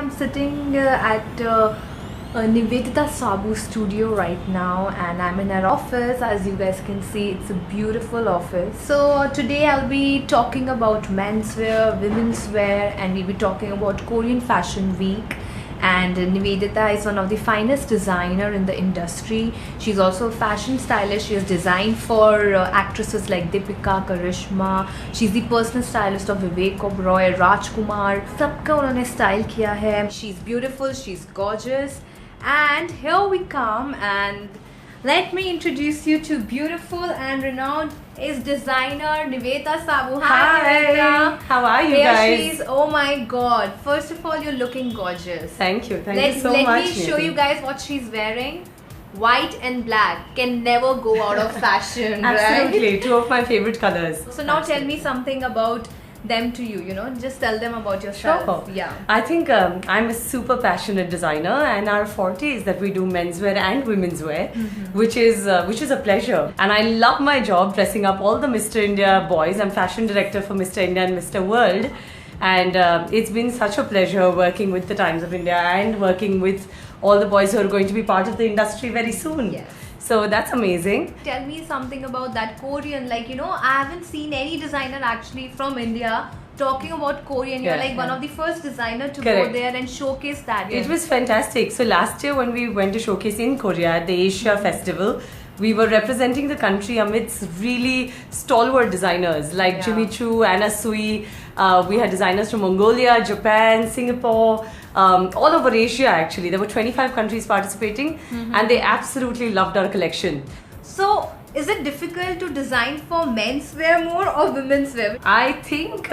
I'm sitting at Nivedita Sabu studio right now, and I'm in her office. As you guys can see, it's a beautiful office. So today I'll be talking about menswear, women's wear, and we'll be talking about Korean Fashion Week. And Nivedita is one of the finest designer in the industry. She's also a fashion stylist. She has designed for actresses like Deepika, Karishma. She's the personal stylist of Vivek Oberoi, Rajkumar. सबका उन्होंने style किया है. She's beautiful, she's gorgeous. And here we come, and let me introduce you to beautiful and renowned designer Nivedita Sabu. Hi, Nivedita. How are you Here guys? she is. Oh my god. First of all, you're looking gorgeous. Thank you so Let much. me show you guys what she's wearing. White and black can never go out of fashion. Absolutely, Right? two of my favorite colors. So now tell me something about them to you, just tell them about yourself. Sure. Yeah. I think I'm a super passionate designer, and our forte is that we do menswear and women's wear, which is a pleasure. And I love my job, dressing up all the Mr. India boys. I'm fashion director for Mr. India and Mr. World, and it's been such a pleasure working with the Times of India and working with all the boys who are going to be part of the industry very soon. Yes. So that's amazing. Tell me something about that Korean. I haven't seen any designer actually from India talking about Korean. You're one of the first designer to go there and showcase that. It was fantastic. So last year when we went to showcase in Korea at the Asia Festival, we were representing the country amidst really stalwart designers like Jimmy Choo, Anna Sui. We had designers from Mongolia, Japan, Singapore, all over Asia actually. There were 25 countries participating, and they absolutely loved our collection. So, is it difficult to design for menswear more or women's wear? I think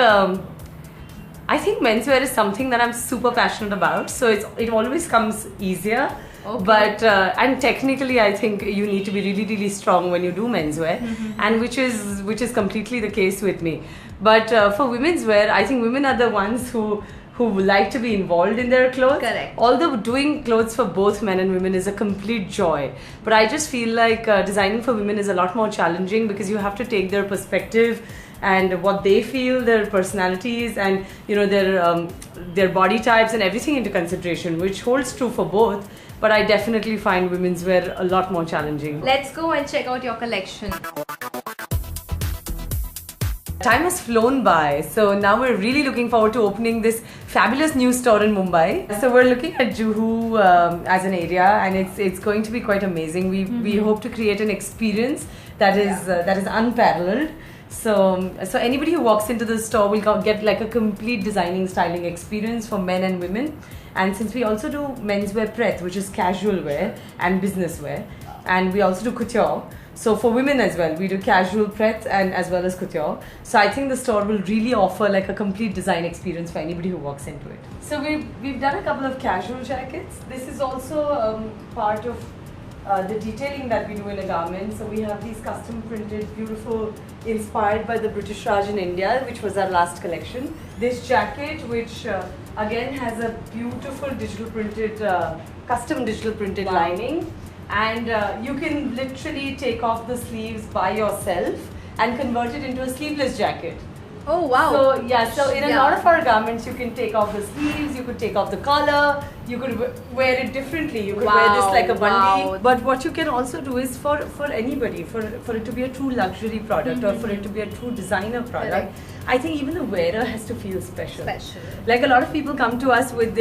menswear is something that I'm super passionate about, so it always comes easier. Okay. But and technically, I think you need to be really strong when you do menswear, and which is completely the case with me. But for women's wear, I think women are the ones who like to be involved in their clothes. Correct. Although doing clothes for both men and women is a complete joy, but I just feel like designing for women is a lot more challenging because you have to take their perspective and what they feel, their personalities, and their body types and everything into consideration, which holds true for both. But I definitely find women's wear a lot more challenging. Let's go and check out your collection. Time has flown by, so now we're really looking forward to opening this fabulous new store in Mumbai. So we're looking at Juhu as an area, and it's going to be quite amazing. We hope to create an experience that is unparalleled. So anybody who walks into the store will get like a complete designing, styling experience for men and women. And since we also do menswear preth, which is casual wear and business wear, and we also do couture. So for women as well, we do casual preth and as well as couture. So I think the store will really offer like a complete design experience for anybody who walks into it. So we've done a couple of casual jackets. This is also part of the detailing that we do in a garment. So we have these custom printed, beautiful, inspired by the British Raj in India, which was our last collection. This jacket, which again has a beautiful digital printed, custom digital printed lining. And you can literally take off the sleeves by yourself and convert it into a sleeveless jacket. Oh wow! So in a lot of our garments, you can take off the sleeves, you could take off the collar, you could wear it differently. You could wear this like a bandi. But what you can also do is for anybody, for it to be a true luxury product or for it to be a true designer product. I think even the wearer has to feel special. Like a lot of people come to us with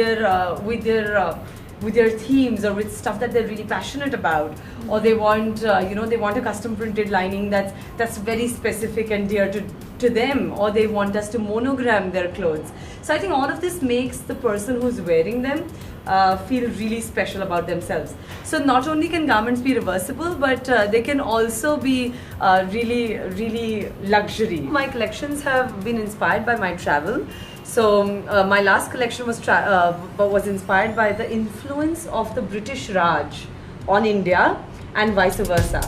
their themes or with stuff that they're really passionate about, or they want they want a custom printed lining that's very specific and dear to them, or they want us to monogram their clothes. So I think all of this makes the person who's wearing them feel really special about themselves. So not only can garments be reversible, but they can also be really luxury. My collections have been inspired by my travel. So my last collection was inspired by the influence of the British Raj on India and vice versa.